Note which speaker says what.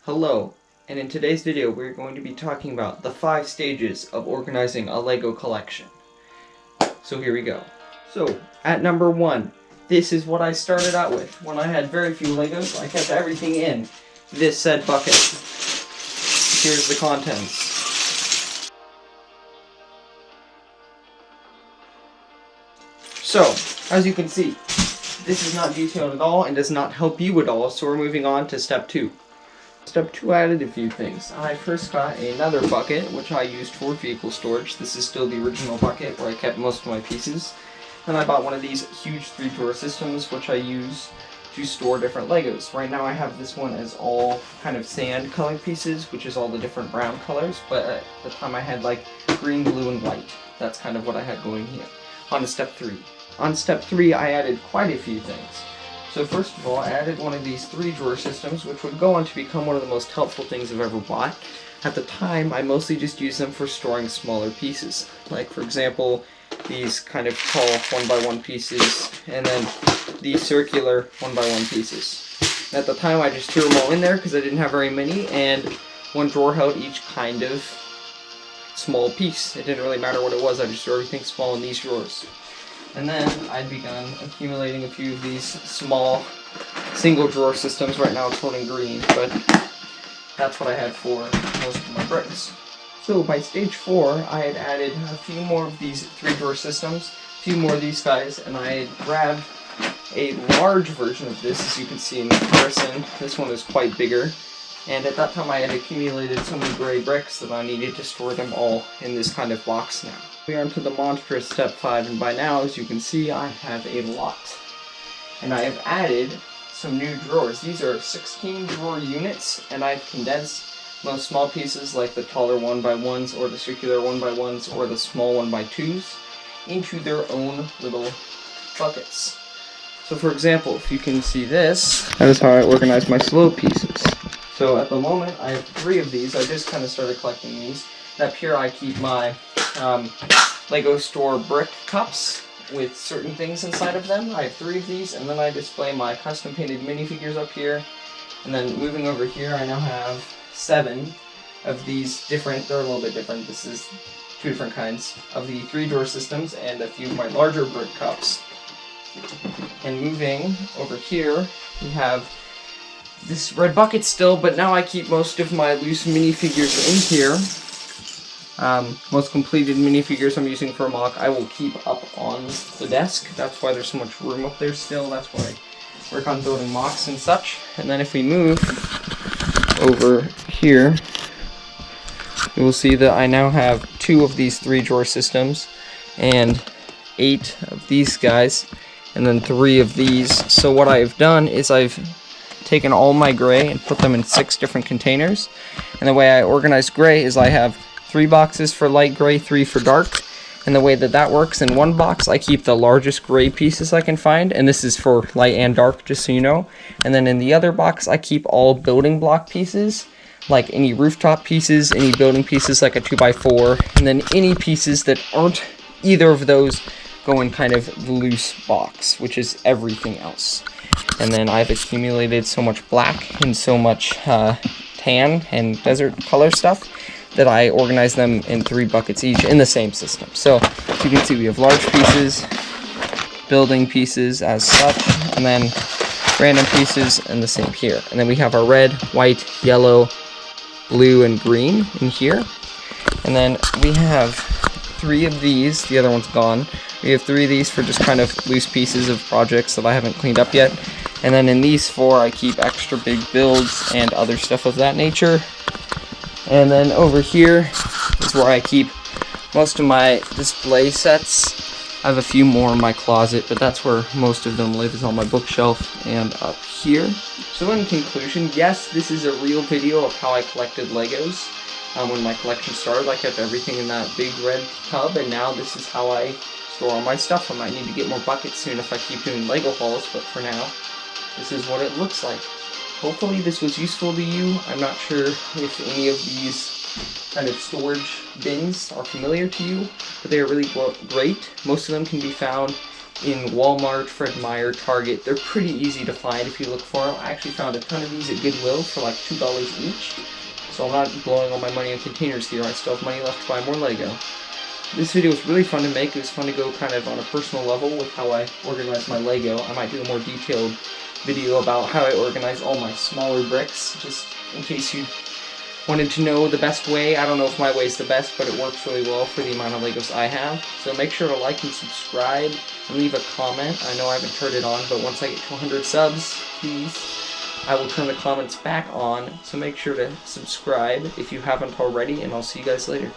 Speaker 1: Hello, and in today's video we're going to be talking about the 5 stages of organizing a LEGO collection. So here we go. So, at number 1, this is what I started out with. When I had very few LEGOs, I kept everything in this said bucket. Here's the contents. So, as you can see, this is not detailed at all and does not help you at all, so we're moving on to step 2. Step 2, I added a few things. I first got another bucket, which I used for vehicle storage. This is still the original bucket where I kept most of my pieces. Then I bought one of these huge 3-drawer systems, which I use to store different LEGOs. Right now I have this one as all kind of sand colored pieces, which is all the different brown colors, but at the time I had like green, blue, and white. That's kind of what I had going here. On to step 3. On step 3, I added quite a few things. So first of all, I added one of these 3-drawer systems, which would go on to become one of the most helpful things I've ever bought. At the time, I mostly just used them for storing smaller pieces. Like, for example, these kind of tall 1x1 pieces, and then these circular 1x1 pieces. At the time, I just threw them all in there because I didn't have very many, and one drawer held each kind of small piece. It didn't really matter what it was, I just threw everything small in these drawers. And then I'd begun accumulating a few of these small single drawer systems. Right now it's holding green, but that's what I had for most of my bricks. So by stage 4, I had added a few more of these 3-drawer systems, a few more of these guys, and I had grabbed a large version of this. As you can see in comparison, this one is quite bigger. And at that time I had accumulated so many gray bricks that I needed to store them all in this kind of box now. We are onto the monstrous step 5, and by now, as you can see, I have a lot. And I have added some new drawers. These are 16 drawer units, and I've condensed most small pieces like the taller 1x1s or the circular 1x1s or the small 1x2s into their own little buckets. So for example, if you can see this, that is how I organize my slope pieces. So at the moment, I have 3 of these. I just kind of started collecting these. Up here I keep my LEGO store brick cups with certain things inside of them. I have 3 of these, and then I display my custom painted minifigures up here. And then moving over here, I now have 7 of these different, they're a little bit different, this is 2 different kinds of the 3-drawer systems and a few of my larger brick cups. And moving over here, we have this red bucket still, but now I keep most of my loose minifigures in here. Most completed minifigures I'm using for a mock I will keep up on the desk. That's why there's so much room up there still. That's why I work on building mocks and such. And then if we move over here, you will see that I now have 2 of these 3-drawer systems and 8 of these guys and then 3 of these. So what I've done is I've taken all my gray and put them in 6 different containers. And the way I organize gray is I have 3 boxes for light gray, 3 for dark, and the way that that works, in one box I keep the largest gray pieces I can find, and this is for light and dark, just so you know, and then in the other box I keep all building block pieces, like any rooftop pieces, any building pieces like a 2x4, and then any pieces that aren't either of those go in kind of the loose box, which is everything else. And then I've accumulated so much black and so much tan and desert color stuff that I organize them in 3 buckets each in the same system. So as you can see, we have large pieces, building pieces as such, and then random pieces, and the same here. And then we have our red, white, yellow, blue, and green in here. And then we have 3 of these, the other one's gone. We have 3 of these for just kind of loose pieces of projects that I haven't cleaned up yet. And then in these 4 I keep extra big builds and other stuff of that nature. And then over here is where I keep most of my display sets. I have a few more in my closet, but that's where most of them live, is on my bookshelf and up here. So in conclusion, yes, this is a real video of how I collected Legos. When my collection started, I kept everything in that big red tub, and now this is how I store all my stuff. I might need to get more buckets soon if I keep doing Lego hauls, but for now, this is what it looks like. Hopefully this was useful to you. I'm not sure if any of these kind of storage bins are familiar to you, but they are really great. Most of them can be found in Walmart, Fred Meyer, Target. They're pretty easy to find if you look for them. I actually found a ton of these at Goodwill for like $2 each. So I'm not blowing all my money on containers here. I still have money left to buy more Lego. This video was really fun to make. It was fun to go kind of on a personal level with how I organize my Lego. I might do a more detailed video about how I organize all my smaller bricks, just in case you wanted to know the best way. I don't know if my way is the best, but it works really well for the amount of Legos I have. So make sure to like and subscribe and leave a comment. I know I haven't turned it on, but once I get to 100 subs, please, I will turn the comments back on. So make sure to subscribe if you haven't already, and I'll see you guys later.